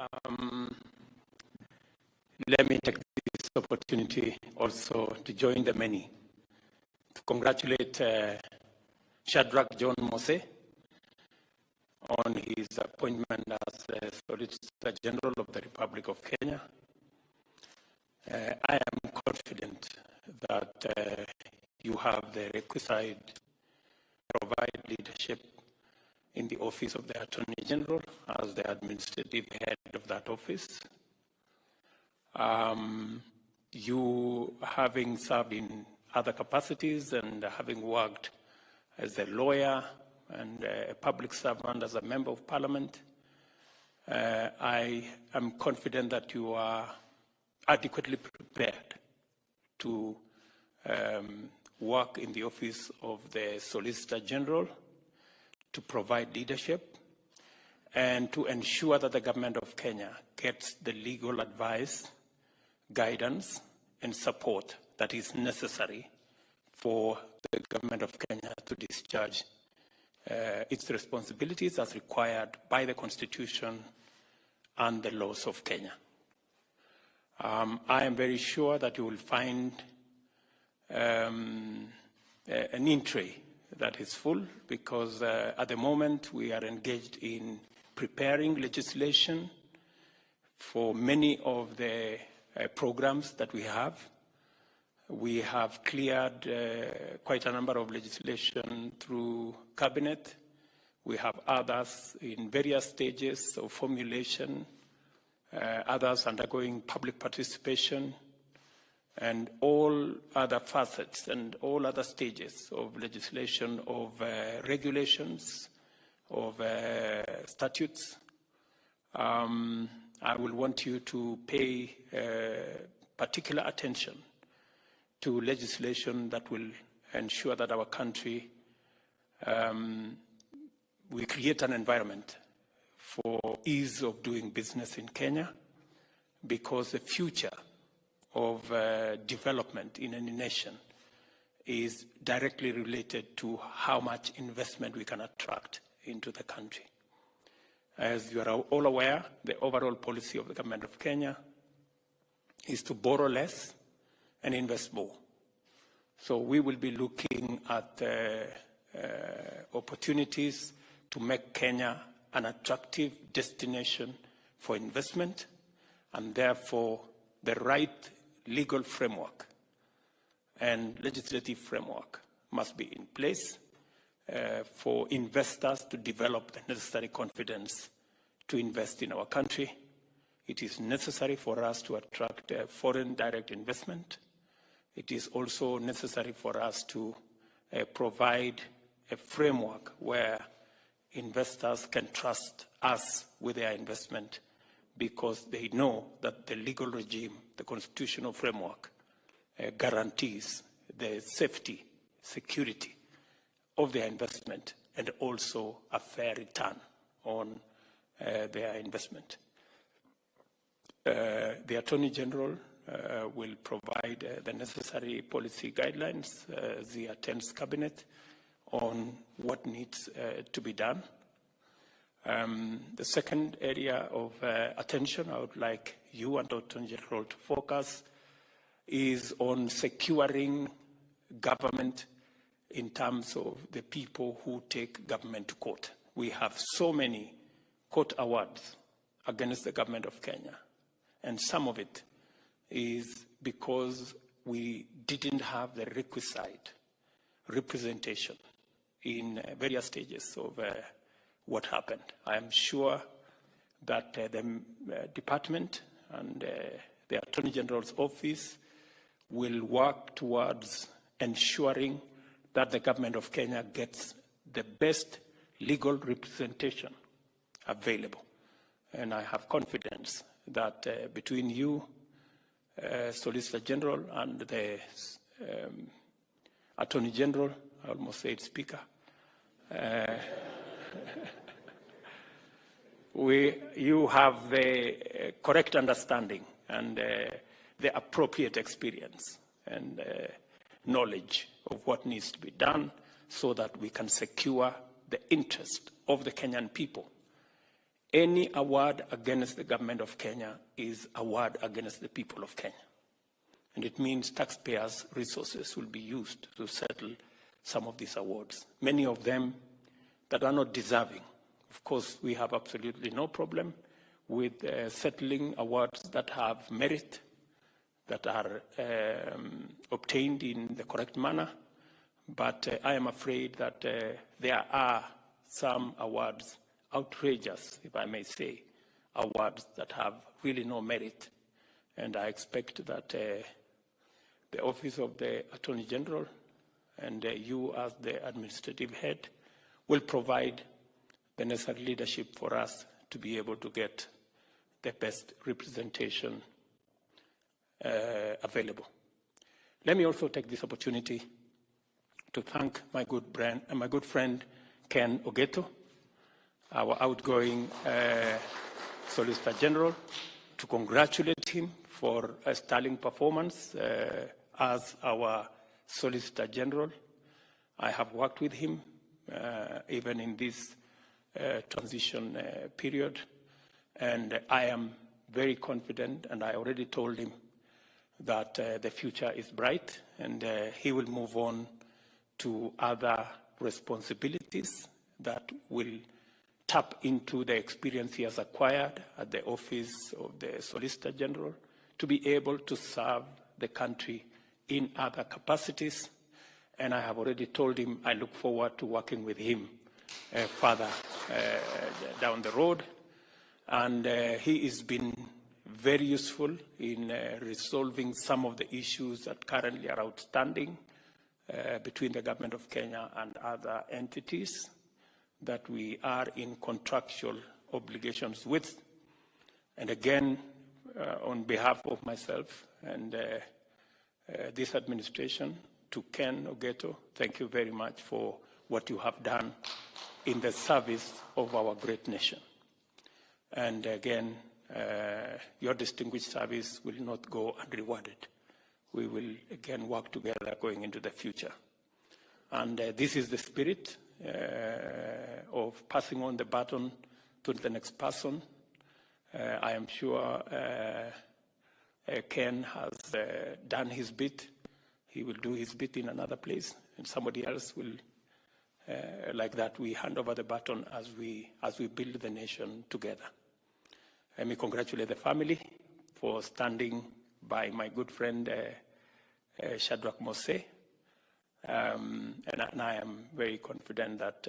Um, Let me take this opportunity also to join the many to congratulate Shadrach John Mose on his appointment as the Solicitor General of the Republic of Kenya. I am confident that you have the requisite provide leadership in the office of the Attorney General as the administrative head of that office. You having served in other capacities and having worked as a lawyer and a public servant as a member of parliament, I am confident that you are adequately prepared to work in the office of the Solicitor General, to provide leadership, and to ensure that the government of Kenya gets the legal advice, guidance, and support that is necessary for the government of Kenya to discharge its responsibilities as required by the Constitution and the laws of Kenya. I am very sure that you will find an in-tray that is full, because at the moment we are engaged in preparing legislation for many of the programs that we have. We have cleared quite a number of legislation through cabinet. We have others in various stages of formulation, others undergoing public participation, and all other facets and all other stages of legislation, of regulations, of statutes. I will want you to pay particular attention to legislation that will ensure that our country, we create an environment for ease of doing business in Kenya, because the future of development in any nation is directly related to how much investment we can attract into the country. As you are all aware, the overall policy of the government of Kenya is to borrow less and invest more. So we will be looking at opportunities to make Kenya an attractive destination for investment, and therefore the right legal framework and legislative framework must be in place for investors to develop the necessary confidence to invest in our country. It is necessary for us to attract foreign direct investment. It is also necessary for us to provide a framework where investors can trust us with their investment, because they know that the legal regime, the constitutional framework, guarantees the safety, security of their investment, and also a fair return on their investment. The Attorney General will provide the necessary policy guidelines as he attends Cabinet on what needs to be done. The second area of attention I would like you and the Attorney General to focus is on securing government in terms of the people who take government to court. We have so many court awards against the government of Kenya, and some of it is because we didn't have the requisite representation in various stages of what happened. I am sure that the department and the Attorney General's office will work towards ensuring that the government of Kenya gets the best legal representation available. And I have confidence that between you, Solicitor General, and the Attorney General, I almost said Speaker, you have the correct understanding and the appropriate experience and knowledge of what needs to be done, so that we can secure the interest of the Kenyan people Any award against the government of Kenya is award against the people of Kenya. And it means taxpayers' resources will be used to settle some of these awards, many of them that are not deserving. Of course, we have absolutely no problem with settling awards that have merit, that are obtained in the correct manner. But I am afraid that there are some awards, outrageous, if I may say, awards that have really no merit. And I expect that the Office of the Attorney General and you as the administrative head will provide the necessary leadership for us to be able to get the best representation available. Let me also take this opportunity to thank my good friend Ken Ogeto, our outgoing Solicitor General, to congratulate him for a sterling performance as our Solicitor General. I have worked with him even in this transition period, and I am very confident, and I already told him that the future is bright, and he will move on to other responsibilities that will tap into the experience he has acquired at the Office of the Solicitor General to be able to serve the country in other capacities. And I have already told him I look forward to working with him further down the road. And he has been very useful in resolving some of the issues that currently are outstanding between the government of Kenya and other entities that we are in contractual obligations with. And again, on behalf of myself and this administration, to Ken Ogeto, thank you very much for what you have done in the service of our great nation. And again, your distinguished service will not go unrewarded. We will again work together going into the future. And this is the spirit of passing on the baton to the next person. I am sure Ken has done his bit. He will do his bit in another place, and somebody else will, like that, we hand over the baton as we build the nation together. Let me congratulate the family for standing by my good friend Shadrach Mose. And I am very confident that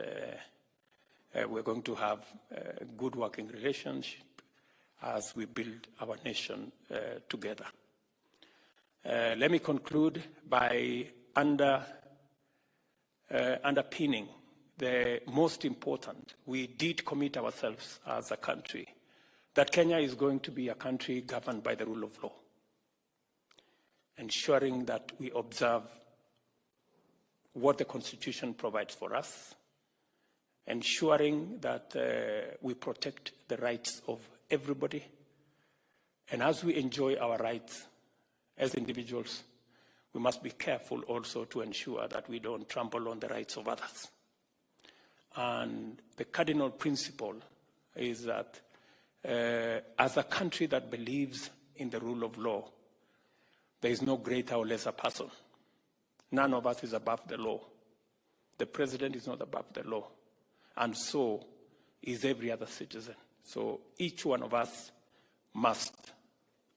we're going to have a good working relationship as we build our nation together. Let me conclude by underpinning the most important. We did commit ourselves as a country that Kenya is going to be a country governed by the rule of law, ensuring that we observe what the Constitution provides for us, ensuring that we protect the rights of everybody. And as we enjoy our rights as individuals, we must be careful also to ensure that we don't trample on the rights of others. And the cardinal principle is that as a country that believes in the rule of law, there is no greater or lesser person. None of us is above the law. The president is not above the law. And so is every other citizen. So each one of us must,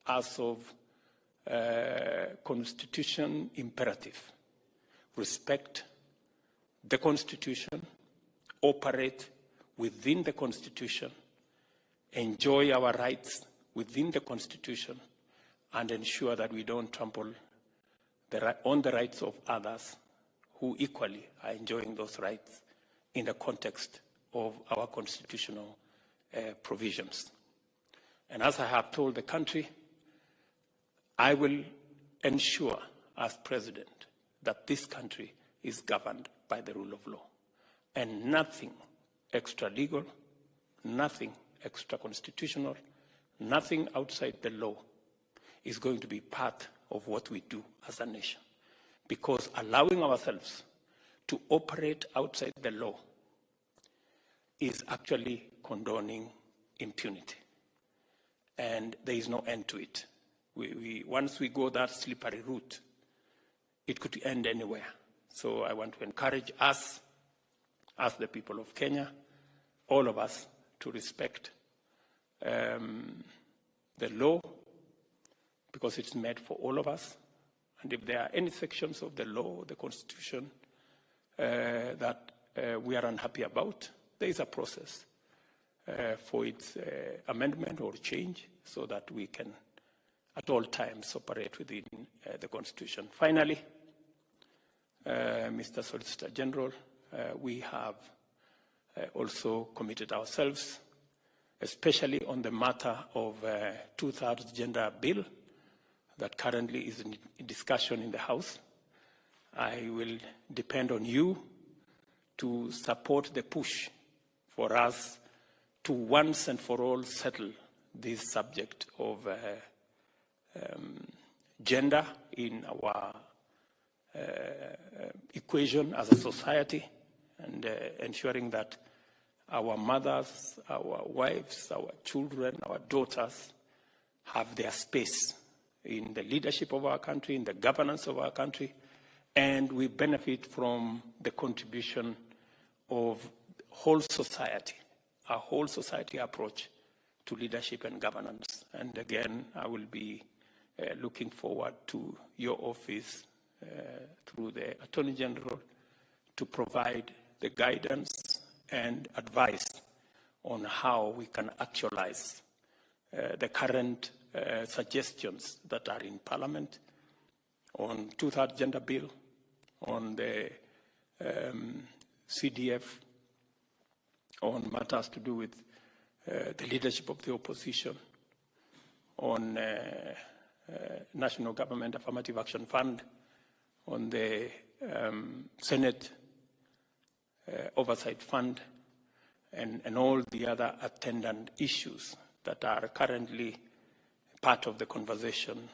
as of Constitution imperative, respect the Constitution, operate within the Constitution, enjoy our rights within the Constitution, and ensure that we don't trample on the rights of others who equally are enjoying those rights in the context of our constitutional provisions. And as I have told the country, I will ensure as president that this country is governed by the rule of law, and nothing extra legal, nothing extra constitutional, nothing outside the law is going to be part of what we do as a nation. Because allowing ourselves to operate outside the law is actually condoning impunity. And there is no end to it. Once we go that slippery route, it could end anywhere. So I want to encourage us, as the people of Kenya, all of us, to respect the law, because it's made for all of us. And if there are any sections of the law, the Constitution, that we are unhappy about, there is a process for its amendment or change, so that we can at all times operate within the Constitution. Finally, Mr. Solicitor General, we have also committed ourselves, especially on the matter of 2/3 gender bill that currently is in discussion in the House. I will depend on you to support the push for us to once and for all settle this subject of gender in our equation as a society, and ensuring that our mothers, our wives, our children, our daughters have their space in the leadership of our country, in the governance of our country, and we benefit from the contribution of whole society, a whole society approach to leadership and governance. And again, I will be looking forward to your office through the Attorney General to provide the guidance and advice on how we can actualize the current suggestions that are in Parliament on 2/3 gender bill, on the CDF, on matters to do with the leadership of the opposition, on National Government Affirmative Action Fund, on the Senate Oversight Fund, and all the other attendant issues that are currently part of the conversation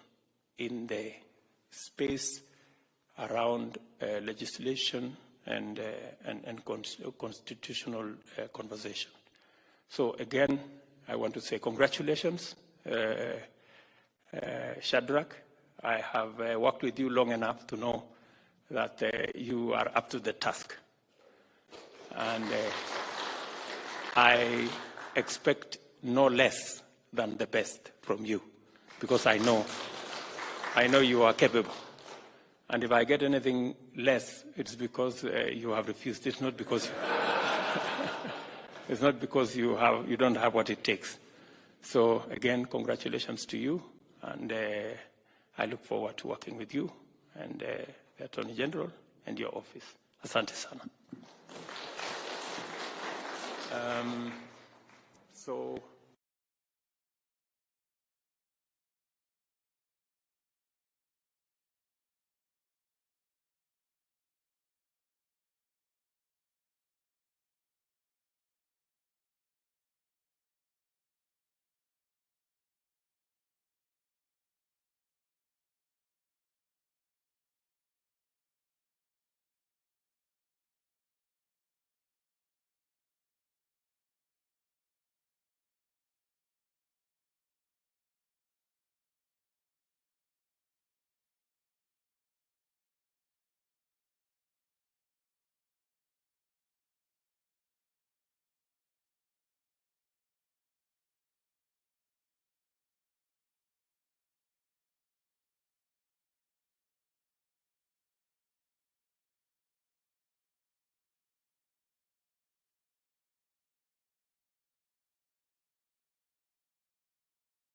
in the space around legislation and constitutional conversation. So again, I want to say congratulations, Shadrach. I have worked with you long enough to know that you are up to the task. And I expect no less than the best from you, because I know you are capable. And if I get anything less, it's because you have refused. It's not because it's not because you don't have what it takes. So again, congratulations to you, and I look forward to working with you and the Attorney General and your office. Asante sana. So